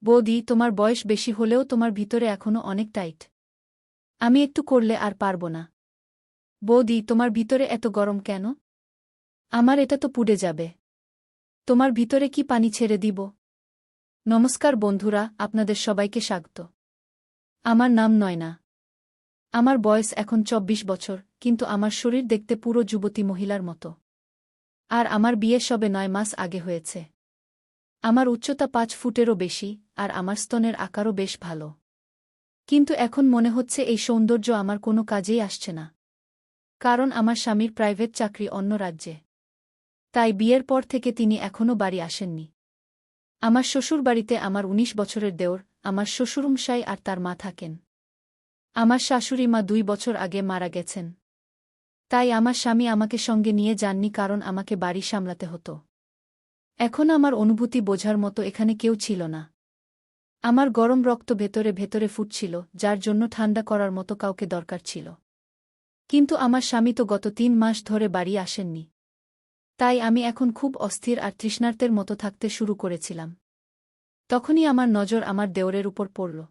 বৌদি, তোমার বয়স বেশি হলেও তোমার ভিতরে এখনো অনেক টাইট। আমি একটু করলে আর পারব না। বৌদি, তোমার ভিতরে এত গরম কেন? আমার এটা তো পুড়ে যাবে। তোমার ভিতরে কি পানি ছেড়ে দিব? নমস্কার বন্ধুরা, আপনাদের সবাইকে স্বাগত। আমার নাম নয়না। আমার বয়স এখন ২৪ বছর, কিন্তু আমার শরীর দেখতে পুরো যুবতী মহিলার মতো। আর আমার বিয়ে সবে ৯ মাস আগে হয়েছে। আমার উচ্চতা ৫ ফুটেরও বেশি, আর আমার স্তনের আকারও বেশ ভালো। কিন্তু এখন মনে হচ্ছে এই সৌন্দর্য আমার কোনো কাজেই আসছে না। কারণ আমার স্বামীর প্রাইভেট চাকরি অন্য রাজ্যে। তাই বিয়ের পর থেকে তিনি এখনও বাড়ি আসেননি। আমার শ্বশুরবাড়িতে আমার ১৯ বছরের দেওর, আমার শ্বশুরমশাই আর তার মা থাকেন। আমার শাশুড়ি মা ২ বছর আগে মারা গেছেন। তাই আমার স্বামী আমাকে সঙ্গে নিয়ে যাননি, কারণ আমাকে বাড়ি সামলাতে হতো। এখন আমার অনুভূতি বোঝার মতো এখানে কেউ ছিল না। আমার গরম রক্ত ভেতরে ভেতরে ফুটছিল, যার জন্য ঠান্ডা করার মতো কাউকে দরকার ছিল। কিন্তু আমার স্বামী তো গত ৩ মাস ধরে বাড়ি আসেননি। তাই আমি এখন খুব অস্থির আর তৃষ্ণার্তের মতো থাকতে শুরু করেছিলাম। তখনই আমার নজর আমার দেওরের উপর পড়ল।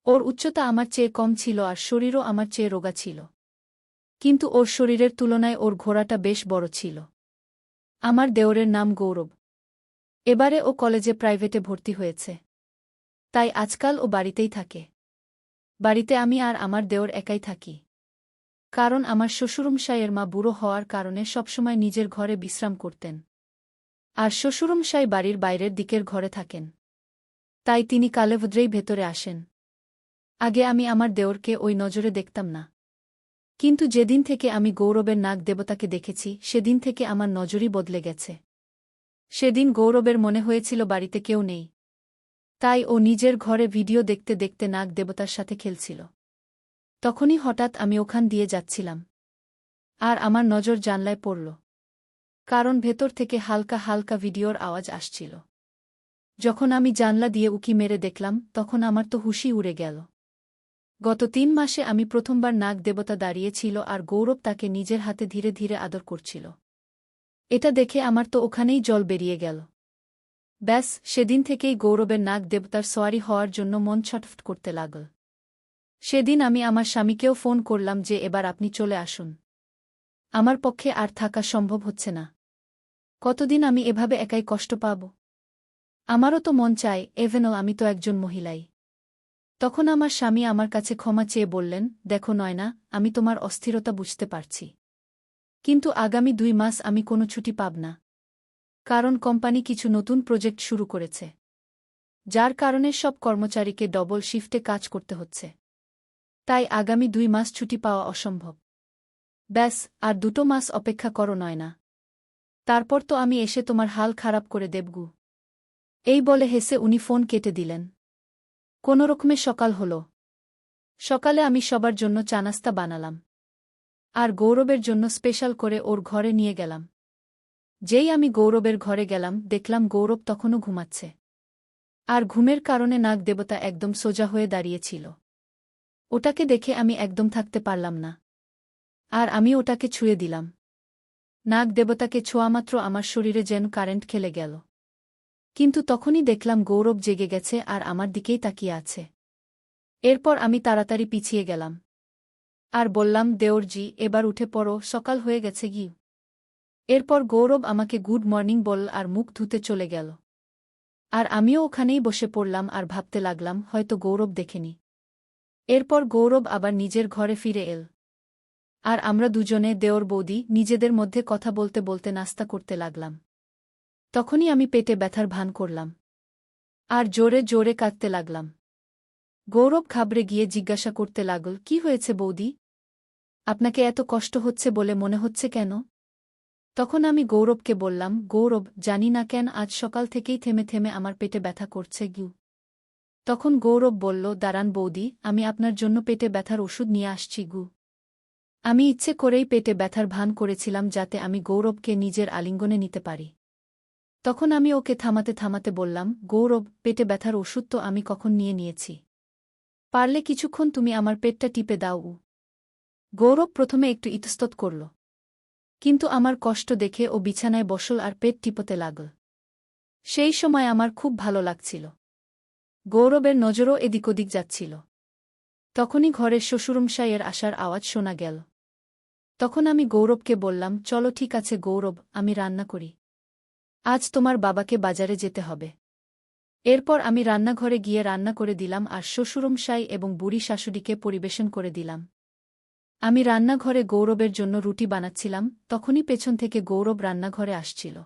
ওর উচ্চতা আমার চেয়ে কম ছিল আর শরীরও আমার চেয়ে রোগা ছিল। কিন্তু ওর শরীরের তুলনায় ওর ঘোড়াটা বেশ বড় ছিল। আমার দেওরের নাম গৌরব। এবারে ও কলেজে প্রাইভেটে ভর্তি হয়েছে। তাই আজকাল ও বাড়িতেই থাকে। বাড়িতে আমি আর আমার দেওর একাই থাকি। কারণ আমার শ্বশুরমশাইয়ের মা বুড়ো হওয়ার কারণে সবসময় নিজের ঘরে বিশ্রাম করতেন। আর শ্বশুরমশাই বাড়ির বাইরের দিকের ঘরে থাকেন। তাই তিনি কালেভদ্রেই ভেতরে আসেন। আগে আমি আমার দেওরকে ওই নজরে দেখতাম না। কিন্তু যেদিন থেকে আমি গৌরবের নাগ দেবতাকে দেখেছি, সেদিন থেকে আমার নজরই বদলে গেছে। সেদিন গৌরবের মনে হয়েছিল বাড়িতে কেউ নেই। তাই ও নিজের ঘরে ভিডিও দেখতে দেখতে নাগ দেবতার সাথে খেলছিল। তখনই হঠাৎ আমি ওখান দিয়ে যাচ্ছিলাম। আর আমার নজর জানলায় পড়ল। কারণ ভেতর থেকে হালকা হালকা ভিডিওর আওয়াজ আসছিল। যখন আমি জানলা দিয়ে উকি মেরে দেখলাম, তখন আমার তো হুঁশই উড়ে গেল। গত ৩ মাসে আমি প্রথমবার নাগ দেবতা দাঁড়িয়েছিল আর গৌরব তাকে নিজের হাতে ধীরে ধীরে আদর করছিল। এটা দেখে আমার তো ওখানেই জল বেরিয়ে গেল। ব্যাস, সেদিন থেকেই গৌরবের নাগ দেবতার সোয়ারি হওয়ার জন্য মন ছটফট করতে লাগল। সেদিন আমি আমার স্বামীকেও ফোন করলাম যে এবার আপনি চলে আসুন। আমার পক্ষে আর থাকা সম্ভব হচ্ছে না। কতদিন আমি এভাবে একাই কষ্ট পাব? আমারও তো মন চায়, এভেনও আমি তো একজন মহিলাই। তখন আমার স্বামী আমার কাছে ক্ষমা চেয়ে বললেন, দেখো নয়না, আমি তোমার অস্থিরতা বুঝতে পারছি। কিন্তু আগামী ২ মাস আমি কোনো ছুটি পাব না। কারণ কোম্পানি কিছু নতুন প্রজেক্ট শুরু করেছে। যার কারণে সব কর্মচারীকে ডবল শিফটে কাজ করতে হচ্ছে। তাই আগামী ২ মাস ছুটি পাওয়া অসম্ভব। ব্যাস, আর ২ মাস অপেক্ষা করো নয়না। তারপর তো আমি এসে তোমার হাল খারাপ করে দেবগু। এই বলে হেসে উনি ফোন কেটে দিলেন। কোনোরকমে সকাল হল। সকালে আমি সবার জন্য চা-নাস্তা বানালাম। আর গৌরবের জন্য স্পেশাল করে ওর ঘরে নিয়ে গেলাম। যেই আমি গৌরবের ঘরে গেলাম, দেখলাম গৌরব তখনও ঘুমাচ্ছে। আর ঘুমের কারণে নাগ দেবতা একদম সোজা হয়ে দাঁড়িয়েছিল। ওটাকে দেখে আমি একদম থাকতে পারলাম না। আর আমি ওটাকে ছুঁয়ে দিলাম। নাগ দেবতাকে ছোঁয়ামাত্র আমার শরীরে যেন কারেন্ট খেলে গেল। কিন্তু তখনই দেখলাম গৌরব জেগে গেছে আর আমার দিকেই তাকিয়ে আছে। এরপর আমি তাড়াতাড়ি পিছিয়ে গেলাম। আর বললাম, দেওরজি, এবার উঠে পড়ো, সকাল হয়ে গেছে গি। এরপর গৌরব আমাকে গুড মর্নিং বলল আর মুখ ধুতে চলে গেল। আর আমিও ওখানেই বসে পড়লাম আর ভাবতে লাগলাম, হয়তো গৌরব দেখেনি। এরপর গৌরব আবার নিজের ঘরে ফিরে এল। আর আমরা দুজনে, দেওর বৌদি, নিজেদের মধ্যে কথা বলতে বলতে নাস্তা করতে লাগলাম। তখনই আমি পেটে ব্যথার ভান করলাম। আর জোরে জোরে কাঁদতে লাগলাম। গৌরব ঘাবড়ে গিয়ে জিজ্ঞাসা করতে লাগল, কি হয়েছে বৌদি? আপনাকে এত কষ্ট হচ্ছে বলে মনে হচ্ছে কেন? তখন আমি গৌরবকে বললাম, গৌরব, জানি না কেন আজ সকাল থেকেই থেমে থেমে আমার পেটে ব্যথা করছে গু। তখন গৌরব বলল, দাঁড়ান বৌদি, আমি আপনার জন্য পেটে ব্যথার ওষুধ নিয়ে আসছি গু। আমি ইচ্ছে করেই পেটে ব্যথার ভান করেছিলাম যাতে আমি গৌরবকে নিজের আলিঙ্গনে নিতে পারি। তখন আমি ওকে থামাতে থামাতে বললাম, গৌরব, পেটে ব্যথার ওষুধ তো আমি কখন নিয়ে নিয়েছি। পারলে কিছুক্ষণ তুমি আমার পেটটা টিপে দাও। গৌরব প্রথমে একটু ইতস্তত করল। কিন্তু আমার কষ্ট দেখে ও বিছানায় বসল আর পেট টিপতে লাগল। সেই সময় আমার খুব ভালো লাগছিল। গৌরবের নজরও এদিক ওদিক যাচ্ছিল। তখনই ঘরের শ্বশুরমশাইয়ের আসার আওয়াজ শোনা গেল। তখন আমি গৌরবকে বললাম, চলো ঠিক আছে গৌরব, আমি রান্না করি। আজ তোমার বাবাকে বাজারে যেতে হবে। এরপর আমি রান্নাঘরে গিয়ে রান্না করে দিলাম আর শ্বশুরমশাই এবং বুড়ি শাশুড়িকে পরিবেশন করে দিলাম। আমি রান্নাঘরে গৌরবের জন্য রুটি বানাচ্ছিলাম, তখনই পেছন থেকে গৌরব রান্নাঘরে আসছিল।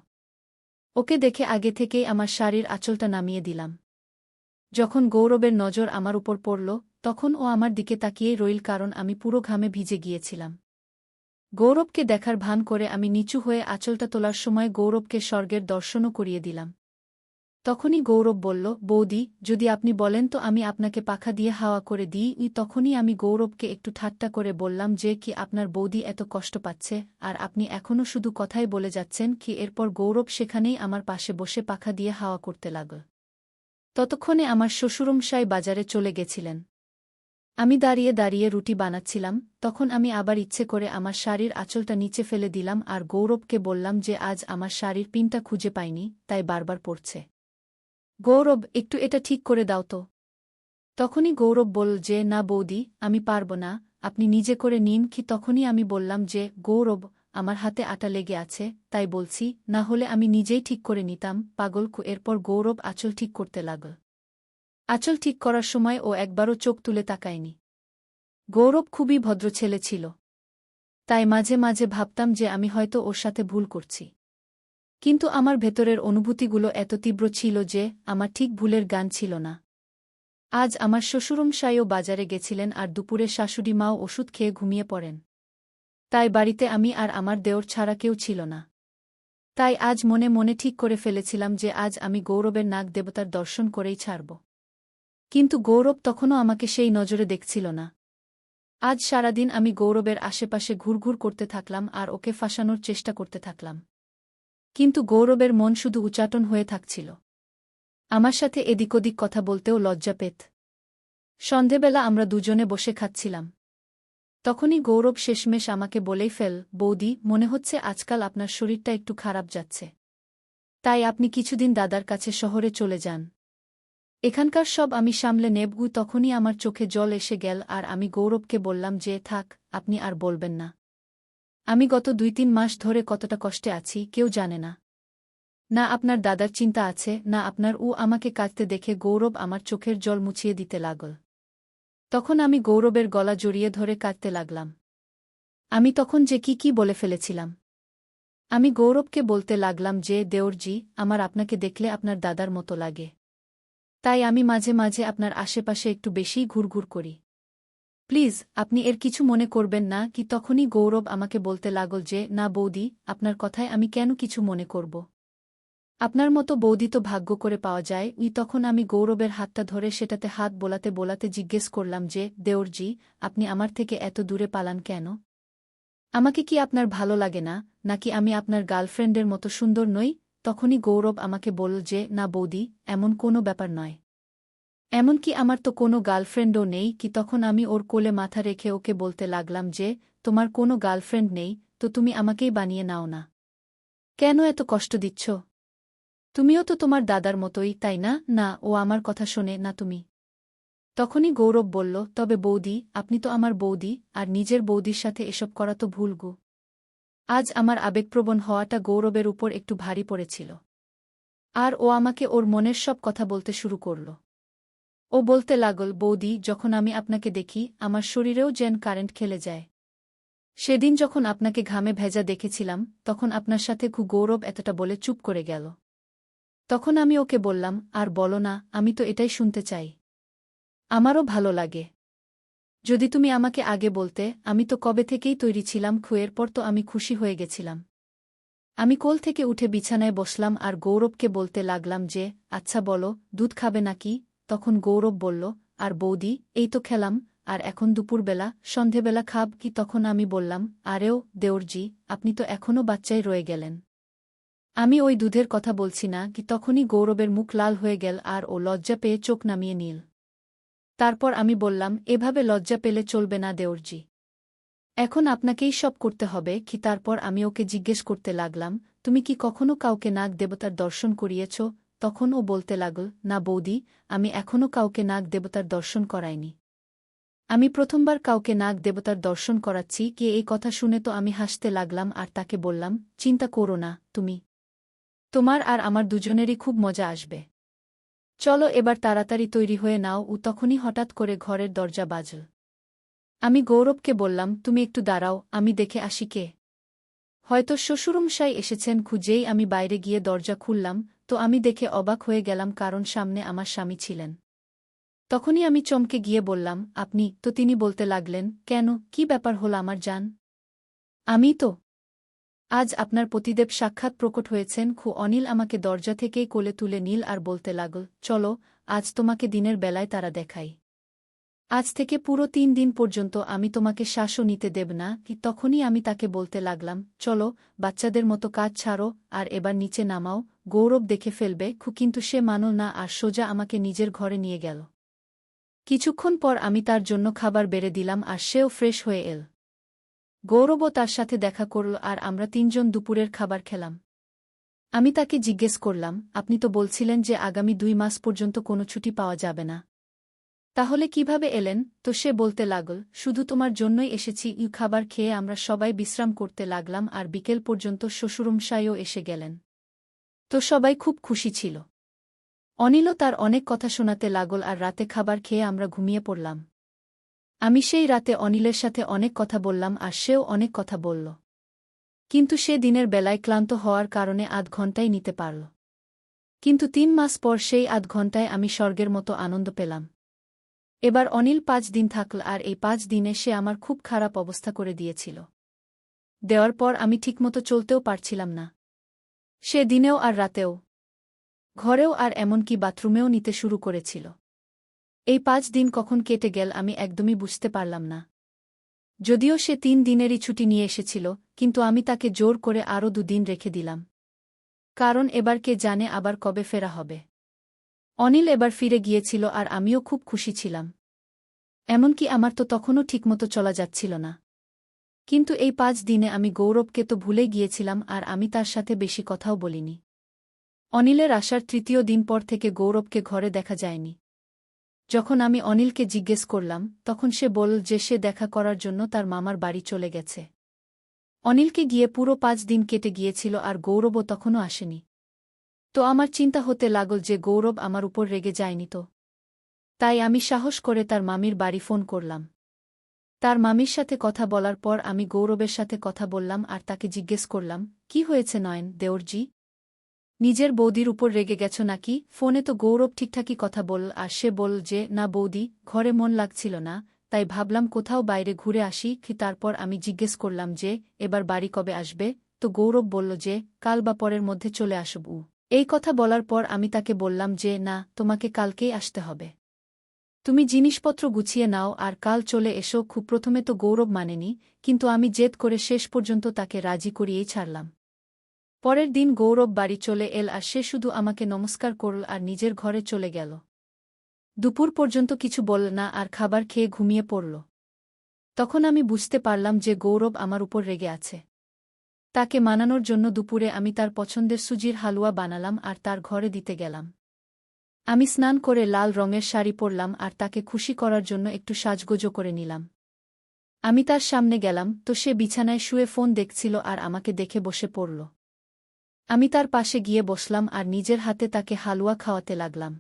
ওকে দেখে আগে থেকেই আমার শাড়ির আঁচলটা নামিয়ে দিলাম। যখন গৌরবের নজর আমার উপর পড়ল, তখন ও আমার দিকে তাকিয়েই রইল, কারণ আমি পুরো ঘামে ভিজে গিয়েছিলাম। গৌরবকে দেখার ভান করে আমি নিচু হয়ে আঁচলটা তোলার সময় গৌরবকে স্বর্গের দর্শনও করিয়ে দিলাম। তখনই গৌরব বলল, বৌদি, যদি আপনি বলেন তো আমি আপনাকে পাখা দিয়ে হাওয়া করে দিই। তখনই আমি গৌরবকে একটু ঠাট্টা করে বললাম যে কি আপনার বৌদি এত কষ্ট পাচ্ছে, আর আপনি এখনও শুধু কথাই বলে যাচ্ছেন কি। এরপর গৌরব সেখানেই আমার পাশে বসে পাখা দিয়ে হাওয়া করতে লাগল। ততক্ষণে আমার শ্বশুরমশাই বাজারে চলে গেছিলেন। আমি দাঁড়িয়ে দাঁড়িয়ে রুটি বানাচ্ছিলাম, তখন আমি আবার ইচ্ছে করে আমার শাড়ির আঁচলটা নিচে ফেলে দিলাম আর গৌরবকে বললাম যে আজ আমার শাড়ির পিনটা খুঁজে পাইনি, তাই বারবার পড়ছে। গৌরব, একটু এটা ঠিক করে দাও তো। তখনই গৌরব বলল যে না বৌদি, আমি পারব না, আপনি নিজে করে নিন কি। তখনই আমি বললাম যে গৌরব, আমার হাতে আটা লেগে আছে, তাই বলছি, না হলে আমি নিজেই ঠিক করে নিতাম, পাগল। এরপর গৌরব আঁচল ঠিক করতে লাগল। আঁচল ঠিক করার সময় ও একবারও চোখ তুলে তাকায়নি। গৌরব খুবই ভদ্র ছেলে ছিল, তাই মাঝে মাঝে ভাবতাম যে আমি হয়তো ওর সাথে ভুল করছি। কিন্তু আমার ভেতরের অনুভূতিগুলো এত তীব্র ছিল যে আমার ঠিক ভুলের গান ছিল না। আজ আমার শ্বশুরমশাইও বাজারে গেছিলেন আর দুপুরে শাশুড়ি মাও ওষুধ খেয়ে ঘুমিয়ে পড়েন। তাই বাড়িতে আমি আর আমার দেওর ছাড়া কেউ ছিল না। তাই আজ মনে মনে ঠিক করে ফেলেছিলাম যে আজ আমি গৌরবের নাগ দেবতার দর্শন করেই ছাড়ব। কিন্তু গৌরব তখনও আমাকে সেই নজরে দেখছিল না। আজ সারাদিন আমি গৌরবের আশেপাশে ঘুরঘুর করতে থাকলাম আর ওকে ফাঁসানোর চেষ্টা করতে থাকলাম। কিন্তু গৌরবের মন শুধু উচাটন হয়ে থাকছিল। আমার সাথে এদিক ওদিক কথা বলতেও লজ্জা পেত। সন্ধেবেলা আমরা দুজনে বসে খাচ্ছিলাম। তখনই গৌরব শেষমেশ আমাকে বলেই ফেল, বৌদি, মনে হচ্ছে আজকাল আপনার শরীরটা একটু খারাপ যাচ্ছে। তাই আপনি কিছুদিন দাদার কাছে শহরে চলে যান। এখানকার সব আমি সামলে নেব। তখনই আমার চোখে জল এসে গেল আর আমি গৌরবকে বললাম যে থাক, আপনি আর বলবেন না। আমি গত 2-3 মাস ধরে কতটা কষ্টে আছি কেউ জানে না। না আপনার দাদার চিন্তা আছে, না আপনার। আমাকে কাঁদতে দেখে গৌরব আমার চোখের জল মুছিয়ে দিতে লাগল। তখন আমি গৌরবের গলা জড়িয়ে ধরে কাঁদতে লাগলাম। আমি তখন যে কি বলে ফেলেছিলাম। আমি গৌরবকে বলতে লাগলাম যে দেওরজি, আমার আপনাকে দেখলে আপনার দাদার মতো লাগে। তাই আমি মাঝে মাঝে আপনার আশেপাশে একটু বেশিই ঘুরঘুর করি। প্লিজ, আপনি এর কিছু মনে করবেন না কি। তখনই গৌরব আমাকে বলতে লাগল যে না বৌদি, আপনার কথায় আমি কেন কিছু মনে করব। আপনার মতো বৌদি তো ভাগ্য করে পাওয়া যায়। তখন আমি গৌরবের হাতটা ধরে সেটাতে হাত বোলাতে বোলাতে জিজ্ঞেস করলাম যে দেওরজি, আপনি আমার থেকে এত দূরে পালান কেন? আমাকে কি আপনার ভালো লাগে না, নাকি আমি আপনার গার্লফ্রেন্ডের মতো সুন্দর নই? তখনই গৌরব আমাকে বলল যে না বৌদি, এমন কোনো ব্যাপার নয়। এমনকি আমার তো কোনো গার্লফ্রেন্ডও নেই কি। তখন আমি ওর কোলে মাথা রেখে ওকে বলতে লাগলাম যে তোমার কোনো গার্লফ্রেন্ড নেই তো তুমি আমাকেই বানিয়ে নাও না। কেন এত কষ্ট দিচ্ছ? তুমিও তো তোমার দাদার মতোই, তাই না? না, ও আমার কথা শোনে না তুমি। তখনই গৌরব বলল, তবে বৌদি, আপনি তো আমার বৌদি, আর নিজের বৌদির সাথে এসব করা তো ভুল গো। আজ আমার আবেগপ্রবণ হওয়াটা গৌরবের উপর একটু ভারী পড়েছিল। আর ও আমাকে ওর মনের সব কথা বলতে শুরু করল। ও বলতে লাগল, বৌদি, যখন আমি আপনাকে দেখি আমার শরীরেও যেন কারেন্ট খেলে যায়। সেদিন যখন আপনাকে ঘামে ভেজা দেখেছিলাম তখন আপনার সাথে গৌরব এতটা বলে চুপ করে গেল। তখন আমি ওকে বললাম, আর বলো না, আমি তো এটাই শুনতে চাই। আমারও ভালো লাগে। যদি তুমি আমাকে আগে বলতে, আমি তো কবে থেকেই তৈরি ছিলাম। খুয়ের পর তো আমি খুশি হয়ে গেছিলাম। আমি কোল থেকে উঠে বিছানায় বসলাম আর গৌরবকে বলতে লাগলাম যে আচ্ছা বলো, দুধ খাবে নাকি? তখন গৌরব বলল, আর বৌদি, এই তো খেলাম, আর এখন দুপুরবেলা সন্ধেবেলা খাব কি? তখন আমি বললাম, আরেও দেওরজি, আপনি তো এখনও বাচ্চাই রয়ে গেলেন। আমি ওই দুধের কথা বলছি না কি। তখনই গৌরবের মুখ লাল হয়ে গেল আর ও লজ্জা পেয়ে চোখ নামিয়ে নিল। তারপর আমি বললাম, এভাবে লজ্জা পেলে চলবে না দেওরজি। এখন আপনাকেই সব করতে হবে কি? তারপর আমি ওকে জিজ্ঞেস করতে লাগলাম, তুমি কি কখনো কাউকে নাগ দেবতার দর্শন করিয়েছ? তখন ও বলতে লাগল, না বৌদি, আমি এখনও কাউকে নাগ দেবতার দর্শন করাইনি। আমি প্রথমবার কাউকে নাগ দেবতার দর্শন করাচ্ছি। কে এই কথা শুনে তো আমি হাসতে লাগলাম আর তাকে বললাম, চিন্তা করো না তুমি, তোমার আর আমার দুজনেরই খুব মজা আসবে। চলো এবার তাড়াতাড়ি তৈরি হয়ে নাও। ও তখনই হঠাৎ করে ঘরের দরজা বাজল। আমি গৌরবকে বললাম, তুমি একটু দাঁড়াও, আমি দেখে আসি কে। হয়তো শ্বশুরমশাই এসেছেন। খুঁজেই আমি বাইরে গিয়ে দরজা খুললাম, তো আমি দেখে অবাক হয়ে গেলাম, কারণ সামনে আমার স্বামী ছিলেন। তখনই আমি চমকে গিয়ে বললাম, আপনি তো? তিনি বলতে লাগলেন, কেন, কি ব্যাপার হল আমার জান? আমি তো আজ আপনার পতিদেব সাক্ষাৎ প্রকট হয়েছেন। অনিল আমাকে দরজা থেকেই কোলে তুলে নিল আর বলতে লাগল, চলো আজ তোমাকে দিনের বেলায় তারা দেখাই। আজ থেকে পুরো 3 দিন পর্যন্ত আমি তোমাকে শ্বাসও নিতে দেব না। তখনই আমি তাকে বলতে লাগলাম, চলো বাচ্চাদের মতো কাজ ছাড়ো আর এবার নিচে নামাও, গৌরব দেখে ফেলবে। কিন্তু সে মানল না আর সোজা আমাকে নিজের ঘরে নিয়ে গেল। কিছুক্ষণ পর আমি তার জন্য খাবার বেড়ে দিলাম আর সেও ফ্রেশ হয়ে এল। গৌরবও তার সাথে দেখা করল আর আমরা 3 জন দুপুরের খাবার খেলাম। আমি তাকে জিজ্ঞেস করলাম, আপনি তো বলছিলেন যে আগামী 2 মাস পর্যন্ত কোনো ছুটি পাওয়া যাবে না। তাহলে কিভাবে এলেন? তো সে বলতে লাগল, শুধু তোমার জন্যই এসেছি। খাবার খেয়ে আমরা সবাই বিশ্রাম করতে লাগলাম আর বিকেল পর্যন্ত শ্বশুরমশাইও এসে গেলেন। তো সবাই খুব খুশি ছিল। অনিলও তার অনেক কথা শোনাতে লাগল আর রাতে খাবার খেয়ে আমরা ঘুমিয়ে পড়লাম। আমি সেই রাতে অনিলের সাথে অনেক কথা বললাম আর সেও অনেক কথা বলল। কিন্তু সে দিনের বেলায় ক্লান্ত হওয়ার কারণে আধ ঘণ্টাই নিতে পারল। কিন্তু 3 মাস পর সেই আধ ঘণ্টায় আমি স্বর্গের মতো আনন্দ পেলাম। এবার অনিল 5 দিন থাকল আর এই 5 দিনে সে আমার খুব খারাপ অবস্থা করে দিয়েছিল। দেওয়ার পর আমি ঠিকমতো চলতেও পারছিলাম না। সে দিনেও আর রাতেও, ঘরেও আর এমনকি বাথরুমেও নিতে শুরু করেছিল। এই 5 দিন কখন কেটে গেল আমি একদমই বুঝতে পারলাম না। যদিও সে 3 দিনেরই ছুটি নিয়ে এসেছিল, কিন্তু আমি তাকে জোর করে আরও 2 দিন রেখে দিলাম। কারণ এবার কে জানে আবার কবে ফেরা হবে। অনিল এবার ফিরে গিয়েছিল আর আমিও খুব খুশি ছিলাম। এমনকি আমার তো তখনও ঠিকমতো চলা যাচ্ছিল না। কিন্তু এই 5 দিনে আমি গৌরবকে তো ভুলেই গিয়েছিলাম আর আমি তার সাথে বেশি কথাও বলিনি। অনিলের আসার 3য় দিন পর থেকে গৌরবকে ঘরে দেখা যায়নি। যখন আমি অনিলকে জিজ্ঞেস করলাম, তখন সে বলল যে সে দেখা করার জন্য তার মামার বাড়ি চলে গেছে। অনিলকে গিয়ে পুরো 5 দিন কেটে গিয়েছিল আর গৌরবও তখনও আসেনি। তো আমার চিন্তা হতে লাগল যে গৌরব আমার উপর রেগে যায়নি তো। তাই আমি সাহস করে তার মামির বাড়ি ফোন করলাম। তার মামির সাথে কথা বলার পর আমি গৌরবের সাথে কথা বললাম আর তাকে জিজ্ঞেস করলাম, কি হয়েছে নয়ন দেওরজি? নিজের বৌদির উপর রেগে গেছ নাকি? ফোনে তো গৌরব ঠিকঠাকই কথা বলল আর সে বলল যে, না বৌদি, ঘরে মন লাগছিল না, তাই ভাবলাম কোথাও বাইরে ঘুরে আসি। তারপর আমি জিজ্ঞেস করলাম যে, এবার বাড়ি কবে আসবে? তো গৌরব বলল যে, কাল বা পরের মধ্যে চলে আসব। এই কথা বলার পর আমি তাকে বললাম যে, না, তোমাকে কালকেই আসতে হবে। তুমি জিনিসপত্র গুছিয়ে নাও আর কাল চলে এসো। প্রথমে তো গৌরব মানেনি, কিন্তু আমি জেদ করে শেষ পর্যন্ত তাকে রাজি করিয়েই ছাড়লাম। পরের দিন গৌরব বাড়ি চলে এল আর সে শুধু আমাকে নমস্কার করল আর নিজের ঘরে চলে গেল। দুপুর পর্যন্ত কিছু বলল না আর খাবার খেয়ে ঘুমিয়ে পড়ল। তখন আমি বুঝতে পারলাম যে গৌরব আমার উপর রেগে আছে। তাকে মানানোর জন্য দুপুরে আমি তার পছন্দের সুজির হালুয়া বানালাম আর তার ঘরে দিতে গেলাম। আমি স্নান করে লাল রঙের শাড়ি পরলাম আর তাকে খুশি করার জন্য একটু সাজগোজও করে নিলাম। আমি তার সামনে গেলাম তো সে বিছানায় শুয়ে ফোন দেখছিল আর আমাকে দেখে বসে পড়ল। আমি তার পাশে গিয়ে বসলাম আর নিজের হাতে তাকে হালুয়া খাওয়াতে লাগলাম।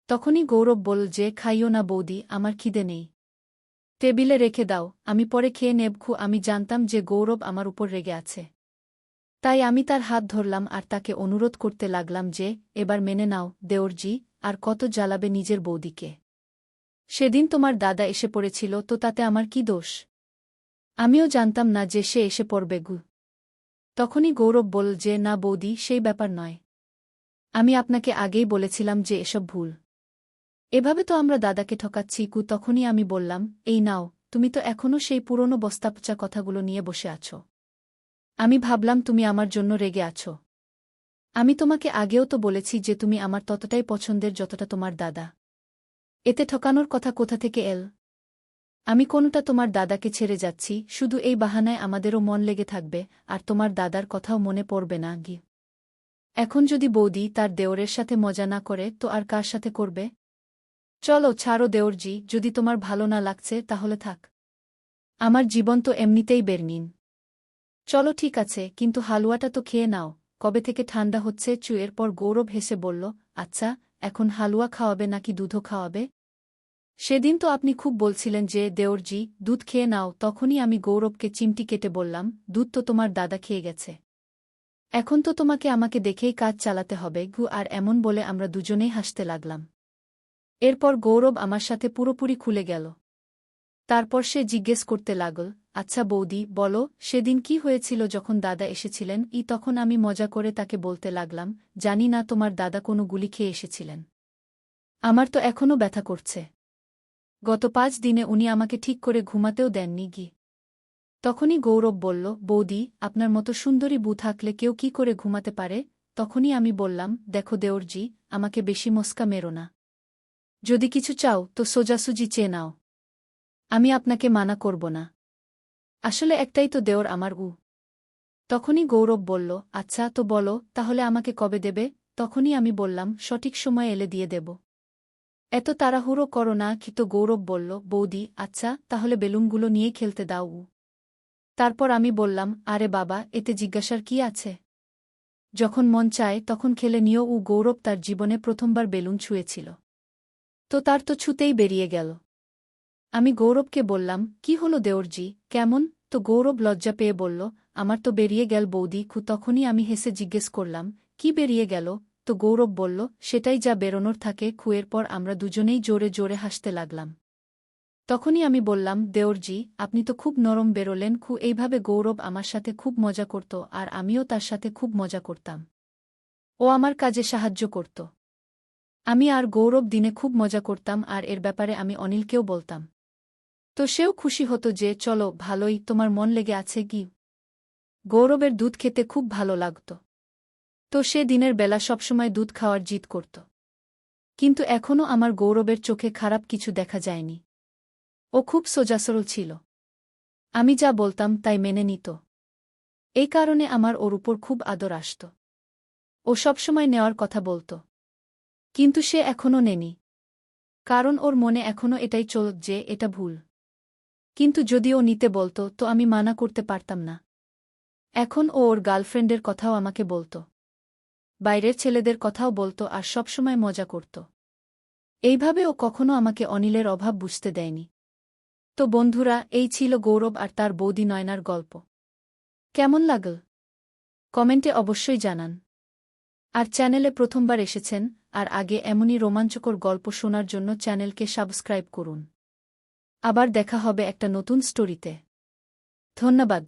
তখনই গৌরব বলল যে, খাইও না বৌদি, আমার খিদে নেই। টেবিলে রেখে দাও, আমি পরে খেয়ে নেব। আমি জানতাম যে গৌরব আমার উপর রেগে আছে। তাই আমি তার হাত ধরলাম আর তাকে অনুরোধ করতে লাগলাম যে, এবার মেনে নাও দেওরজি, আর কত জ্বালাবে নিজের বৌদিকে? সেদিন তোমার দাদা এসে পড়েছিল, তো তাতে আমার কি দোষ? আমিও জানতাম না যে সে এসে পড়বে গু। তখনই গৌরব বলল যে, না বৌদি, সেই ব্যাপার নয়। আমি আপনাকে আগেই বলেছিলাম যে এসব ভুল। এভাবে তো আমরা দাদাকে ঠকাচ্ছি। তখনই আমি বললাম, এই নাও, তুমি তো এখনও সেই পুরনো বস্তাপচা কথাগুলো নিয়ে বসে আছো। আমি ভাবলাম তুমি আমার জন্য রেগে আছো। আমি তোমাকে আগেও তো বলেছি যে তুমি আমার ততটাই পছন্দের যতটা তোমার দাদা। এতে ঠকানোর কথা কোথা থেকে এল? আমি কোনটা তোমার দাদাকে ছেড়ে যাচ্ছি, শুধু এই বাহানায় আমাদেরও মন লেগে থাকবে আর তোমার দাদার কথাও মনে পড়বে না গি। এখন যদি বৌদি তার দেওরের সাথে মজা না করে তো আর কার সাথে করবে? চলো ছাড়ো দেওরজি, যদি তোমার ভালো না লাগছে তাহলে থাক। আমার জীবন তো এমনিতেই বেরনিন। চলো ঠিক আছে, কিন্তু হালুয়াটা তো খেয়ে নাও। কবে থেকে ঠান্ডা হচ্ছে? চুয়ের পর গৌরব হেসে বলল, আচ্ছা, এখন হালুয়া খাওয়াবে নাকি দুধও খাওয়াবে? সেদিন তো আপনি খুব বলছিলেন যে দেওরজি দুধ খেয়ে নাও, তখনই আমি গৌরবকে চিমটি কেটে বললাম, দুধ তো তোমার দাদা খেয়ে গেছে। এখন তো তোমাকে আমাকে দেখেই কাজ চালাতে হবে গু। আর এমন বলে আমরা দুজনেই হাসতে লাগলাম। এরপর গৌরব আমার সাথে পুরোপুরি খুলে গেল। তারপর সে জিজ্ঞেস করতে লাগল, আচ্ছা বৌদি বলো, সেদিন কি হয়েছিল যখন দাদা এসেছিলেন? তখন আমি মজা করে তাকে বলতে লাগলাম, জানি না তোমার দাদা কোনো গুলি খেয়ে এসেছিলেন। আমার তো এখনও ব্যথা করছে। গত 5 দিনে উনি আমাকে ঠিক করে ঘুমাতেও দেননি গি। তখনই গৌরব বলল, বৌদি আপনার মতো সুন্দরী বউ থাকলে কেউ কি করে ঘুমাতে পারে? তখনই আমি বললাম, দেখো দেওরজি, আমাকে বেশি মস্কা মেরো না। যদি কিছু চাও তো সোজাসুজি চেয়ে নাও। আমি আপনাকে মানা করব না। আসলে একটাই তো দেওর আমার। তখনই গৌরব বলল, আচ্ছা তো বলো তাহলে আমাকে কবে দেবে? তখনই আমি বললাম, সঠিক সময় এলে দিয়ে দেব। এত তাড়াহুড়ো করো না। তো গৌরব বলল, বৌদি আচ্ছা তাহলে বেলুনগুলো নিয়ে খেলতে দাও। তারপর আমি বললাম, আরে বাবা, এতে জিজ্ঞাসার কি আছে? যখন মন চায় তখন খেলে নিও। গৌরব তার জীবনে প্রথমবার বেলুন ছুঁয়েছিল, তো তার তো ছুতেই বেরিয়ে গেল। আমি গৌরবকে বললাম, কি হলো দেওরজি, কেমন? তো গৌরব লজ্জা পেয়ে বলল, আমার তো বেরিয়ে গেল বৌদি। তখনই আমি হেসে জিজ্ঞেস করলাম, কি বেরিয়ে গেল? তো গৌরব বলল, সেটাই যা বেরোনোর থাকে। খুয়ের পর আমরা দুজনেই জোরে জোরে হাসতে লাগলাম। তখনই আমি বললাম, দেওরজি আপনি তো খুব নরম বেরোলেন। এইভাবে গৌরব আমার সাথে খুব মজা করত আর আমিও তার সাথে খুব মজা করতাম। ও আমার কাজে সাহায্য করত। আমি আর গৌরব দিনে খুব মজা করতাম, আর এর ব্যাপারে আমি অনিলকেও বলতাম। তো সেও খুশি হতো যে চলো ভালোই, তোমার মন লেগে আছে কি? গৌরবের দুধ খেতে খুব ভালো লাগত। তো সে দিনের বেলা সবসময় দুধ খাওয়ার জিদ করত। কিন্তু এখনও আমার গৌরবের চোখে খারাপ কিছু দেখা যায়নি। ও খুব সোজাসরল ছিল। আমি যা বলতাম তাই মেনে নিত। এই কারণে আমার ওর উপর খুব আদর আসত। ও সবসময় নেওয়ার কথা বলত। কিন্তু সে এখনও নেনি। কারণ ওর মনে এখনও এটাই চলত যে এটা ভুল। কিন্তু যদি ও নিতে বলত তো আমি মানা করতে পারতাম না। এখন ও ওর গার্লফ্রেন্ডের কথাও আমাকে বলত, বাইরের ছেলেদের কথাও বলত, আর সবসময় মজা করত। এইভাবে ও কখনো আমাকে অনিলের অভাব বুঝতে দেয়নি। তো বন্ধুরা, এই ছিল গৌরব আর তার বৌদি নয়নার গল্প। কেমন লাগল? কমেন্টে অবশ্যই জানান। আর চ্যানেলে প্রথমবার এসেছেন আর আগে এমনই রোমাঞ্চকর গল্প শোনার জন্য চ্যানেলকে সাবস্ক্রাইব করুন। আবার দেখা হবে একটা নতুন স্টোরিতে। ধন্যবাদ।